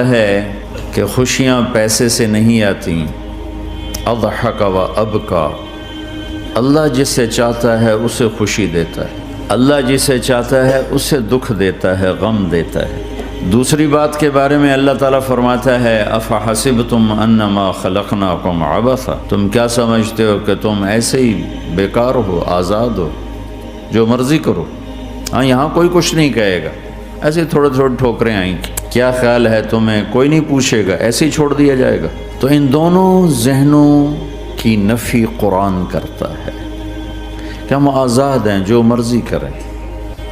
ہے کہ خوشیاں پیسے سے نہیں آتی. اضحک و ابکا، اللہ جسے چاہتا ہے اسے خوشی دیتا ہے، اللہ جسے چاہتا ہے اسے دکھ دیتا ہے، غم دیتا ہے. دوسری بات کے بارے میں اللہ تعالیٰ فرماتا ہے افحسبتم انما خلقناکم عبثا، تم کیا سمجھتے ہو کہ تم ایسے ہی بیکار ہو، آزاد ہو، جو مرضی کرو. ہاں یہاں کوئی کچھ نہیں کہے گا، ایسے تھوڑے تھوڑے ٹھوکریں آئیں گی. کیا خیال ہے تمہیں، کوئی نہیں پوچھے گا، ایسے ہی چھوڑ دیا جائے گا. تو ان دونوں ذہنوں کی نفی قرآن کرتا ہے کہ ہم آزاد ہیں، جو مرضی کریں.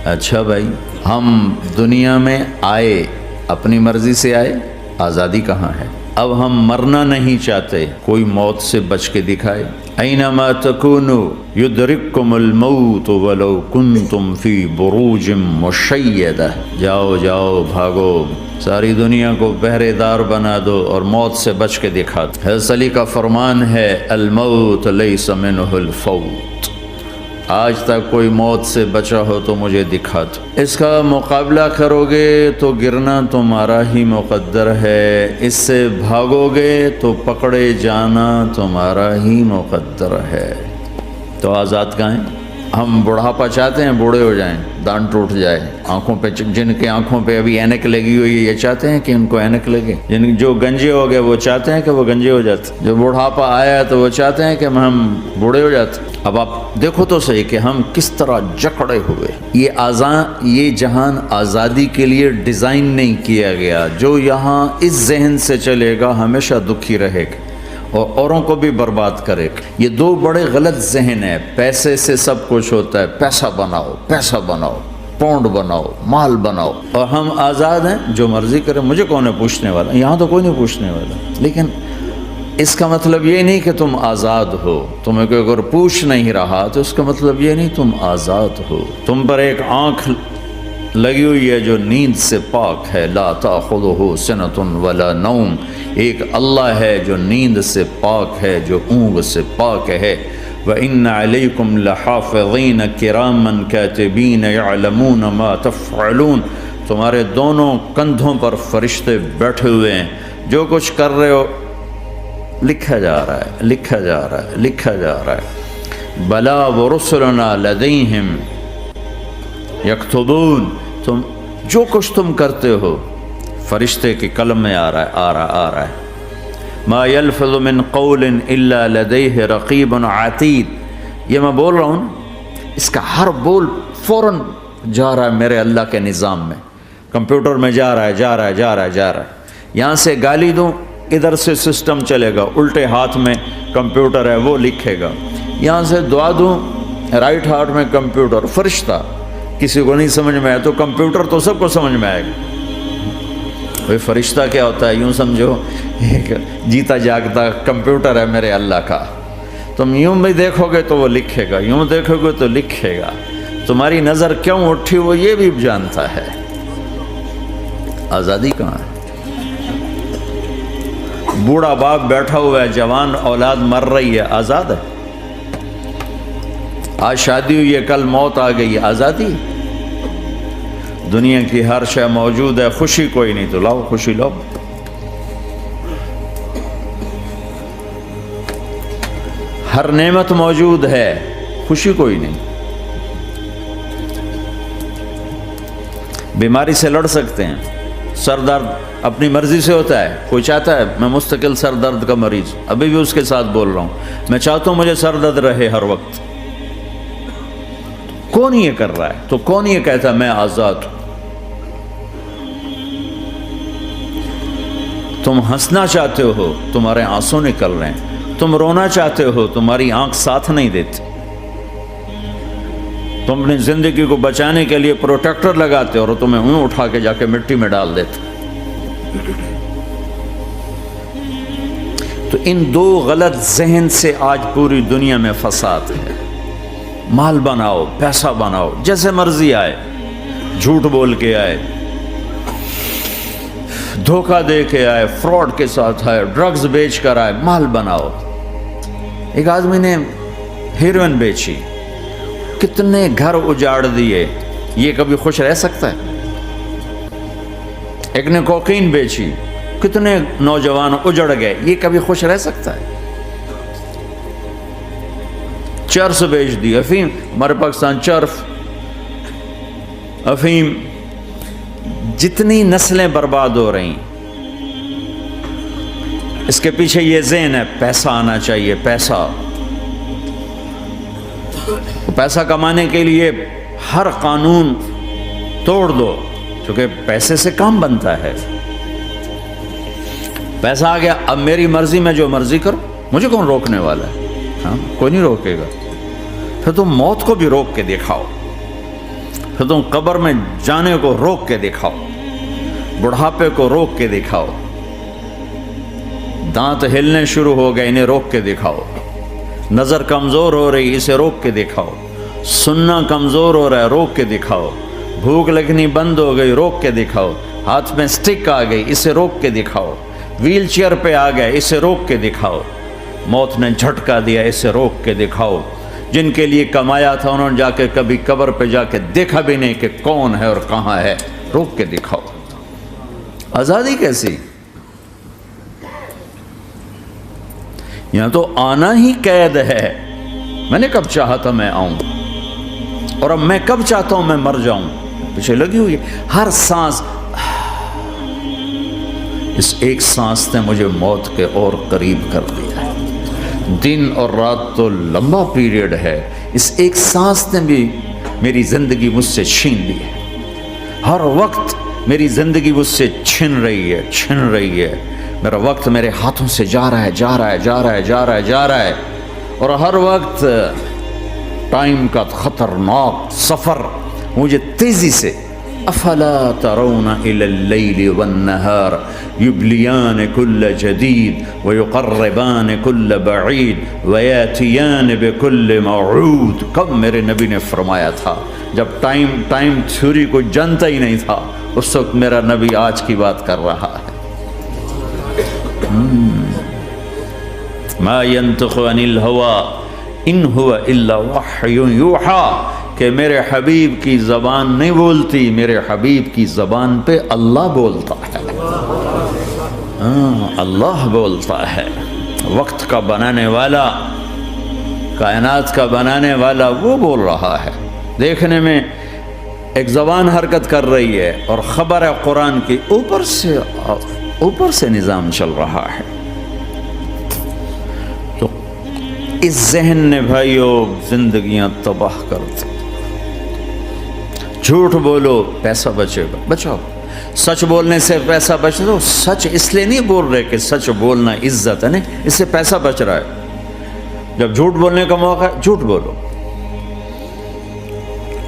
اچھا بھائی، ہم دنیا میں آئے اپنی مرضی سے آئے، آزادی کہاں ہے؟ اب ہم مرنا نہیں چاہتے، کوئی موت سے بچ کے دکھائے. اینما تکونوا یدرککم الموت ولو کنتم فی بروج مشیدہ، جاؤ جاؤ بھاگو، ساری دنیا کو پہرے دار بنا دو اور موت سے بچ کے دکھا دو. حضرت علی کا فرمان ہے الموت لیس منہ الفوت، آج تک کوئی موت سے بچا ہو تو مجھے دکھا دو. اس کا مقابلہ کرو گے تو گرنا تمہارا ہی مقدر ہے، اس سے بھاگو گے تو پکڑے جانا تمہارا ہی مقدر ہے. تو آزاد کہاں ہیں؟ ہم بڑھاپا چاہتے ہیں، بوڑھے ہو جائیں، دان ٹوٹ جائے، آنکھوں پہ جن کے آنکھوں پہ ابھی اینک لگی ہوئی ہے یہ چاہتے ہیں کہ ان کو اینک لگے. جو گنجے ہو گئے وہ چاہتے ہیں کہ وہ گنجے ہو جاتے. جو بڑھاپا آیا تو وہ چاہتے ہیں کہ ہم بوڑھے ہو جاتے. اب آپ دیکھو تو صحیح کہ ہم کس طرح جکڑے ہوئے. یہ جہان آزادی کے لیے ڈیزائن نہیں کیا گیا. جو یہاں اس ذہن سے چلے گا ہمیشہ دکھی رہے گا اور اوروں کو بھی برباد کرے گا. یہ دو بڑے غلط ذہن ہیں. پیسے سے سب کچھ ہوتا ہے، پیسہ بناؤ، پیسہ بناؤ، پونڈ بناؤ، مال بناؤ، اور ہم آزاد ہیں، جو مرضی کریں، مجھے کون ہے پوچھنے والا؟ یہاں تو کوئی نہیں پوچھنے والا. لیکن اس کا مطلب یہ نہیں کہ تم آزاد ہو. تمہیں کوئی اگر پوچھ نہیں رہا تو اس کا مطلب یہ نہیں تم آزاد ہو. تم پر ایک آنکھ لگی ہوئی ہے جو نیند سے پاک ہے، لا تأخذہ سنۃ ولا نوم. ایک اللہ ہے جو نیند سے پاک ہے، جو اونگ سے پاک ہے. وَإِنَّ عَلَيْكُمْ لَحَافِظِينَ كِرَامًا كَاتِبِينَ يَعْلَمُونَ مَا تَفْعَلُونَ. تمہارے دونوں کندھوں پر فرشتے بیٹھے ہوئے ہیں، جو کچھ کر رہے ہو لکھا جا رہا ہے، لکھا جا رہا ہے، لکھا جا رہا ہے. بَلَا وَرُسُلُنَا لَدَيْهِمْ یکتبون. تم جو کچھ تم کرتے ہو فرشتے کے قلم میں آ رہا ہے. ما یلفظ من قول الا لدیہ رقیب عتید. یہ میں بول رہا ہوں، اس کا ہر بول فوراً جا رہا ہے میرے اللہ کے نظام میں. کمپیوٹر میں جا رہا ہے، جا رہا ہے، جا رہا ہے، جا رہا ہے. یہاں سے گالی دوں، ادھر سے سسٹم چلے گا، الٹے ہاتھ میں کمپیوٹر ہے وہ لکھے گا. یہاں سے دعا دوں، رائٹ ہاتھ میں کمپیوٹر، فرشتہ. کسی کو نہیں سمجھ میں آیا تو کمپیوٹر تو سب کو سمجھ میں آئے گا. بھائی فرشتہ کیا ہوتا ہے؟ یوں سمجھو ایک جیتا جاگتا کمپیوٹر ہے میرے اللہ کا. تم یوں بھی دیکھو گے تو وہ لکھے گا، یوں دیکھو گے تو لکھے گا. تمہاری نظر کیوں اٹھی وہ یہ بھی جانتا ہے. آزادی کہاں ہے؟ بوڑھا باپ بیٹھا ہوا ہے، جوان اولاد مر رہی ہے، آزاد ہے. آج شادی ہوئی ہے، کل موت آ گئی، آزادی. دنیا کی ہر شے موجود ہے، خوشی کوئی نہیں تو لاؤ خوشی لاؤ. ہر نعمت موجود ہے، خوشی کوئی نہیں. بیماری سے لڑ سکتے ہیں، سر درد اپنی مرضی سے ہوتا ہے. کوئی چاہتا ہے میں مستقل سر درد کا مریض، ابھی بھی اس کے ساتھ بول رہا ہوں، میں چاہتا ہوں مجھے سر درد رہے ہر وقت. کون یہ کر رہا ہے؟ تو کون یہ کہتا ہے میں آزاد ہوں؟ تم ہنسنا چاہتے ہو، تمہارے آنسو نکل رہے ہیں. تم رونا چاہتے ہو، تمہاری آنکھ ساتھ نہیں دیتی. تم اپنی زندگی کو بچانے کے لیے پروٹیکٹر لگاتے ہو اور تمہیں اون اٹھا کے جا کے مٹی میں ڈال دیتے. تو ان دو غلط ذہن سے آج پوری دنیا میں فساد ہے. مال بناؤ، پیسہ بناؤ، جیسے مرضی آئے، جھوٹ بول کے آئے، دھوکہ دے کے آئے، فراڈ کے ساتھ آئے، ڈرگز بیچ کر آئے، مال بناؤ. ایک آدمی نے ہیروئن بیچی، کتنے گھر اجاڑ دیے، یہ کبھی خوش رہ سکتا ہے؟ ایک نے کوکین بیچی، کتنے نوجوان اجڑ گئے، یہ کبھی خوش رہ سکتا ہے؟ چرس بیچ دی، افیم، ہمارے پاکستان چرس، افیم، جتنی نسلیں برباد ہو رہی، اس کے پیچھے یہ ذہن ہے پیسہ آنا چاہیے، پیسہ کمانے کے لیے ہر قانون توڑ دو، کیونکہ پیسے سے کام بنتا ہے۔ پیسہ آ گیا، اب میری مرضی میں جو مرضی کرو، مجھے کون روکنے والا ہے؟ ہاں، کوئی نہیں روکے گا۔ پھر تم موت کو بھی روک کے دکھاؤ، پھر تم قبر میں جانے کو روک کے دکھاؤ، بڑھاپے کو روک کے دکھاؤ، دانت ہلنے شروع ہو گئے، انہیں روک کے دکھاؤ، نظر کمزور ہو رہی، اسے روک کے دکھاؤ، سننا کمزور ہو رہا ہے، روک کے دکھاؤ، بھوک لگنی بند ہو گئی، روک کے دکھاؤ، ہاتھ میں سٹک آ گئی، اسے روک کے دکھاؤ، ویل چیئر پہ آ گئے، اسے روک کے دکھاؤ، موت نے جھٹکا دیا، اسے روک کے دکھاؤ۔ جن کے لیے کمایا تھا انہوں نے جا کے کبھی قبر پہ جا کے دیکھا بھی نہیں کہ کون ہے اور کہاں ہے، روک کے دکھاؤ۔ آزادی کیسی؟ یہاں تو آنا ہی قید ہے۔ میں نے کب چاہا تھا میں آؤں، اور اب میں کب چاہتا ہوں میں مر جاؤں، پیچھے لگی ہوئی ہے۔ ہر سانس، اس ایک سانس نے مجھے موت کے اور قریب کر دیا ہے۔ دن اور رات تو لمبا پیریڈ ہے، اس ایک سانس نے بھی میری زندگی مجھ سے چھین لی ہے۔ ہر وقت میری زندگی مجھ سے چھن رہی ہے۔ میرا وقت میرے ہاتھوں سے جا رہا ہے، اور ہر وقت ٹائم کا خطرناک سفر مجھے تیزی سے، افلا ترون الى اللیل والنہار یبلیان کل جدید ویقربان کل بعید ویاتیان بکل موعود۔ کب میرے نبی نے فرمایا تھا؟ جب ٹائم تھیوری کو جانتا ہی نہیں تھا، اس وقت میرا نبی آج کی بات کر رہا ہے۔ ما ينطق عن الهوى ان هو الا وحی یوحی، کہ میرے حبیب کی زبان نہیں بولتی، میرے حبیب کی زبان پہ اللہ بولتا ہے، اللہ بولتا ہے۔ وقت کا بنانے والا، کائنات کا بنانے والا وہ بول رہا ہے۔ دیکھنے میں ایک زبان حرکت کر رہی ہے اور خبر ہے قرآن کی، اوپر سے نظام چل رہا ہے۔ تو اس ذہن نے بھائیو زندگیاں تباہ کر دی۔ جھوٹ بولو پیسہ بچے گا، بچاؤ۔ سچ بولنے سے پیسہ بچ دو۔ سچ اس لیے نہیں بول رہے کہ سچ بولنا عزت ہے، نہیں، اس سے پیسہ بچ رہا ہے۔ جب جھوٹ بولنے کا موقع ہے جھوٹ بولو،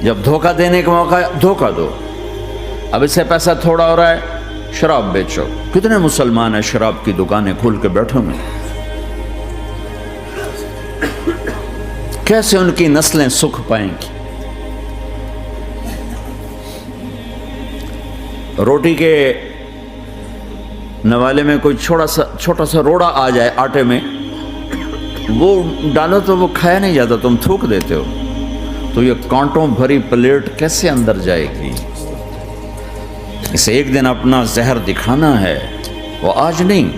جب دھوکہ دینے کا موقع ہے دھوکہ دو۔ اب اس سے پیسہ تھوڑا ہو رہا ہے، شراب بیچو۔ کتنے مسلمان ہیں شراب کی دکانیں کھول کے بیٹھے ہوئے، کیسے ان کی نسلیں سکھ پائیں گی؟ روٹی کے نوالے میں کوئی چھوٹا سا روڑا آ جائے آٹے میں، وہ ڈالو تو وہ کھایا نہیں جاتا، تم تھوک دیتے ہو، تو یہ کانٹوں بھری پلیٹ کیسے اندر جائے گی؟ اسے ایک دن اپنا زہر دکھانا ہے، وہ آج نہیں،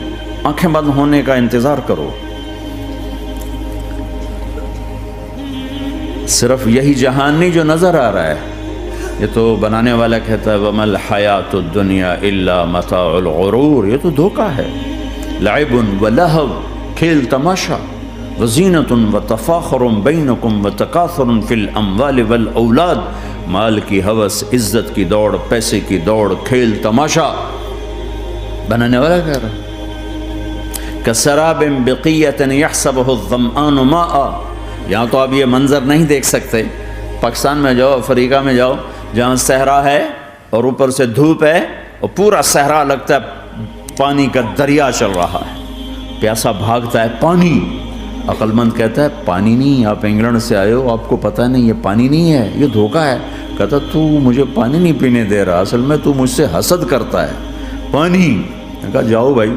آنکھیں بند ہونے کا انتظار کرو۔ صرف یہی جہان نہیں جو نظر آ رہا ہے، یہ تو بنانے والا کہتا ہے وَمَا الْحَيَاةُ الدُّنْيَا إِلَّا مَتَاعُ الْغُرُورِ، یہ تو دھوکہ ہے۔ لَعِبٌ وَلَهْوٌ، کھیل تماشا، وَزِينَةٌ وَتَفَاخُرٌ بَيْنَكُمْ وَتَكَاثُرٌ فِي الْأَمْوَالِ وَالْأَوْلَادِ، مال کی ہوس، عزت کی دوڑ، پیسے کی دوڑ، کھیل تماشا۔ بنانے والا کہہ رہا ہے كَسَرَابٍ بِقِيَّةٍ يَحْسَبُهُ الظَّمْآنُ مَاءً، یہاں تو آپ یہ منظر نہیں دیکھ سکتے۔ پاکستان میں جاؤ، افریقہ میں جاؤ، جہاں صحرا ہے اور اوپر سے دھوپ ہے اور پورا صحرا لگتا ہے پانی کا دریا چل رہا ہے، پیاسا بھاگتا ہے پانی۔ عقل مند کہتا ہے پانی نہیں، آپ انگلینڈ سے آئے ہو، آپ کو پتہ نہیں یہ پانی نہیں ہے، یہ دھوکہ ہے۔ کہتا تو مجھے پانی نہیں پینے دے رہا، اصل میں تو مجھ سے حسد کرتا ہے، پانی۔ میں کہا جاؤ بھائی،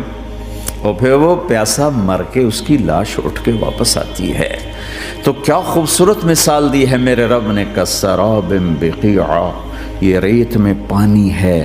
اور پھر وہ پیاسا مر کے اس کی لاش اٹھ کے واپس آتی ہے۔ تو کیا خوبصورت مثال دی ہے میرے رب نے، کسراب بقیع، یہ ریت میں پانی ہے،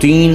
3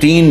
3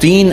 3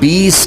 20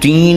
3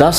10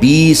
20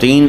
3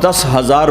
10,000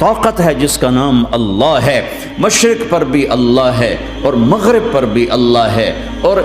طاقت ہے جس کا نام اللہ ہے. مشرق پر بھی اللہ ہے اور مغرب پر بھی اللہ ہے اور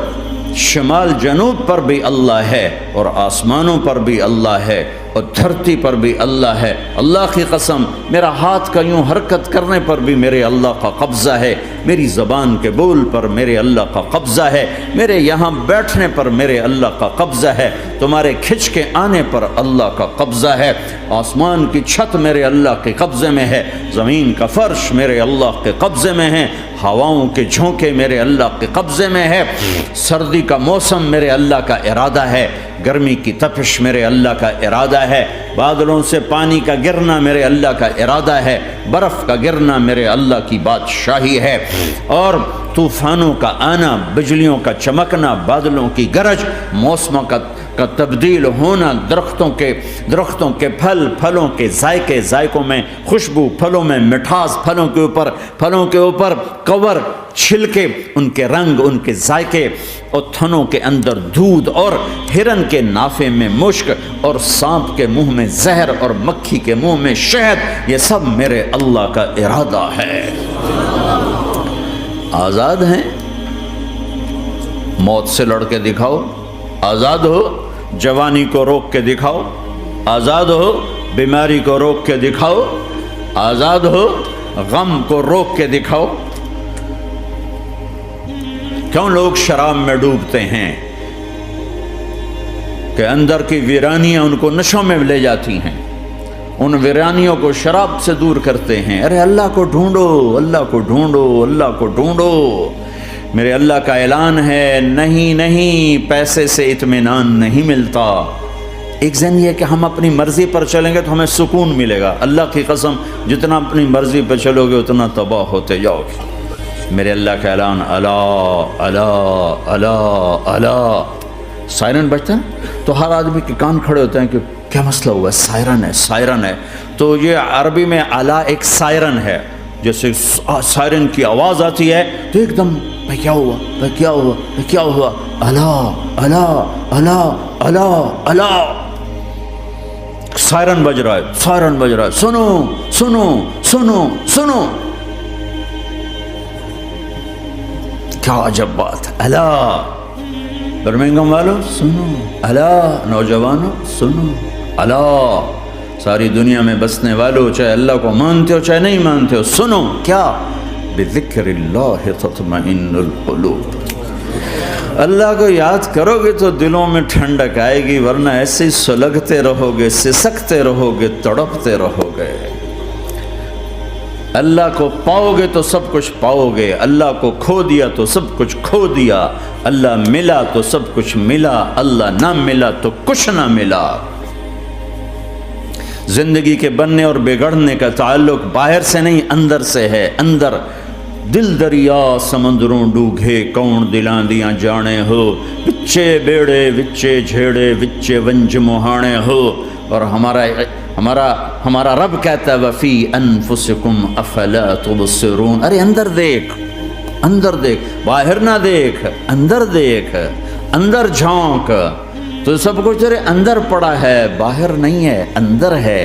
شمال جنوب پر بھی اللہ ہے اور آسمانوں پر بھی اللہ ہے اور دھرتی پر بھی اللہ ہے. اللہ کی قسم میرا ہاتھ کا یوں حرکت کرنے پر بھی میرے اللہ کا قبضہ ہے, میری زبان کے بول پر میرے اللہ کا قبضہ ہے, میرے یہاں بیٹھنے پر میرے اللہ کا قبضہ ہے, تمہارے کھچ کے آنے پر اللہ کا قبضہ ہے. آسمان کی چھت میرے اللہ کے قبضے میں ہے, زمین کا فرش میرے اللہ کے قبضے میں ہے, ہواؤں کے جھونکے میرے اللہ کے قبضے میں ہے, سردی کا موسم میرے اللہ کا ارادہ ہے, گرمی کی تپش میرے اللہ کا ارادہ ہے, بادلوں سے پانی کا گرنا میرے اللہ کا ارادہ ہے, برف کا گرنا میرے اللہ کی بادشاہی ہے, اور طوفانوں کا آنا, بجلیوں کا چمکنا, بادلوں کی گرج, موسموں کا تبدیل ہونا, درختوں کے پھلوں کے ذائقوں میں خوشبو, پھلوں میں مٹھاس, پھلوں کے اوپر کور, چھلکے, ان کے رنگ, ان کے ذائقے, اور تھنوں کے اندر دودھ, اور ہرن کے نافے میں مشک, اور سانپ کے منہ میں زہر, اور مکھی کے منہ میں شہد, یہ سب میرے اللہ کا ارادہ ہے. آزاد ہیں, موت سے لڑ کے دکھاؤ, آزاد ہو, جوانی کو روک کے دکھاؤ, آزاد ہو, بیماری کو روک کے دکھاؤ, آزاد ہو, غم کو روک کے دکھاؤ. کیوں لوگ شراب میں ڈوبتے ہیں؟ کہ اندر کی ویرانیاں ان کو نشوں میں لے جاتی ہیں, ان ویرانیوں کو شراب سے دور کرتے ہیں. ارے اللہ کو ڈھونڈو, اللہ کو ڈھونڈو, اللہ کو ڈھونڈو. میرے اللہ کا اعلان ہے, نہیں پیسے سے اطمینان نہیں ملتا. ایک ذہن یہ کہ ہم اپنی مرضی پر چلیں گے تو ہمیں سکون ملے گا. اللہ کی قسم جتنا اپنی مرضی پر چلو گے اتنا تباہ ہوتے جاؤ گے. میرے اللہ کا اعلان, اللہ اللہ اللہ اللہ. سائرن بجتا ہے تو ہر آدمی کے کان کھڑے ہوتے ہیں کہ کیا مسئلہ ہوا ہے, سائرن ہے. تو یہ عربی میں اعلیٰ ایک سائرن ہے, جیسے سائرن کی آواز آتی ہے تو ایک دم کیا ہوا, اللہ اللہ اللہ اللہ اللہ, سائرن بج رہا ہے, سنو سنو سنو سنو. کیا عجب بات ہے. اللہ برمنگم والوں سنو, اللہ نوجوانوں سنو, اللہ ساری دنیا میں بسنے والوں, چاہے اللہ کو مانتے ہو چاہے نہیں مانتے ہو, سنو. کیا؟ بذکر اللہ تطمئن القلوب. اللہ کو یاد کرو گے تو دلوں میں ٹھنڈک آئے گی, ورنہ ایسے ہی سلگتے رہو گے, سسکتے رہو گے, تڑپتے رہو گے. اللہ کو پاؤ گے تو سب کچھ پاؤ گے, اللہ کو کھو دیا تو سب کچھ کھو دیا. اللہ ملا تو سب کچھ ملا, اللہ نہ ملا تو کچھ نہ ملا. زندگی کے بننے اور بگڑنے کا تعلق باہر سے نہیں اندر سے ہے. اندر دل دریا سمندروں ڈوگے, کون دلاں دیاں جانے ہو, وچے بیڑے وچے جھیڑے وچے ونج مہانے ہو. اور ہمارا رب کہتا ہے وفی انفسکم افلا تبصرون. ارے اندر دیکھ, باہر نہ دیکھ, اندر جھونک. تو سب کچھ تیرے اندر پڑا ہے, باہر نہیں ہے, اندر ہے.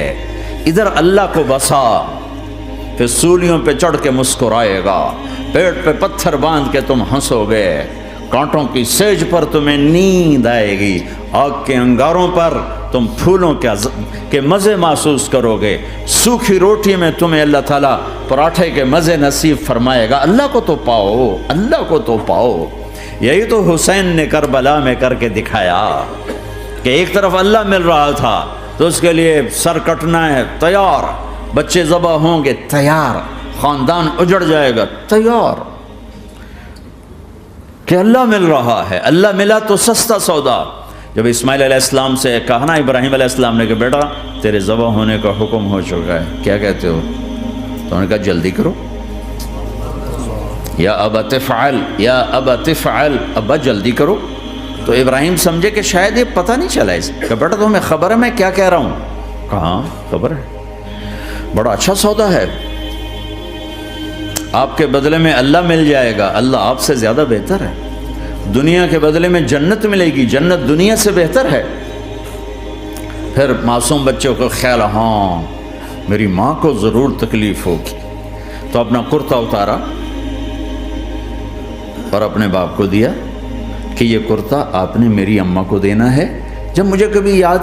ادھر اللہ کو بسا, پھر سولیوں پہ چڑھ کے مسکرائے گا, پیٹ پہ پتھر باندھ کے تم ہنسو گے, کانٹوں کی سیج پر تمہیں نیند آئے گی, آگ کے انگاروں پر تم پھولوں کے مزے محسوس کرو گے, سوکھی روٹی میں تمہیں اللہ تعالیٰ پراٹھے کے مزے نصیب فرمائے گا. اللہ کو تو پاؤ, اللہ کو تو پاؤ. یہی تو حسین نے کربلا میں کر کے دکھایا کہ ایک طرف اللہ مل رہا تھا تو اس کے لیے سر کٹنا ہے, تیار, بچے ذبح ہوں گے, تیار, خاندان اجڑ جائے گا, تیار. کہ اللہ مل رہا ہے, اللہ ملا تو سستا سودا. جب اسماعیل علیہ السلام سے کہا نا ابراہیم علیہ السلام نے کہ بیٹا تیرے ذبح ہونے کا حکم ہو چکا ہے, کیا کہتے ہو؟ تو انہوں نے کہا جلدی کرو, یا ابا تفعل, یا ابا تفعل, ابا جلدی کرو. تو ابراہیم سمجھے کہ شاید یہ پتہ نہیں چلا اسے, کہ بیٹا تمہیں خبر ہے میں کیا کہہ رہا ہوں؟ کہاں خبر ہے, بڑا اچھا سودا ہے, آپ کے بدلے میں اللہ مل جائے گا, اللہ آپ سے زیادہ بہتر ہے. دنیا کے بدلے میں جنت ملے گی, جنت دنیا سے بہتر ہے. پھر معصوم بچوں کو خیال, ہاں میری ماں کو ضرور تکلیف ہوگی. تو اپنا کرتا اتارا اور اپنے باپ کو دیا کہ یہ کرتا آپ نے میری اماں کو دینا ہے. جب مجھے کبھی یاد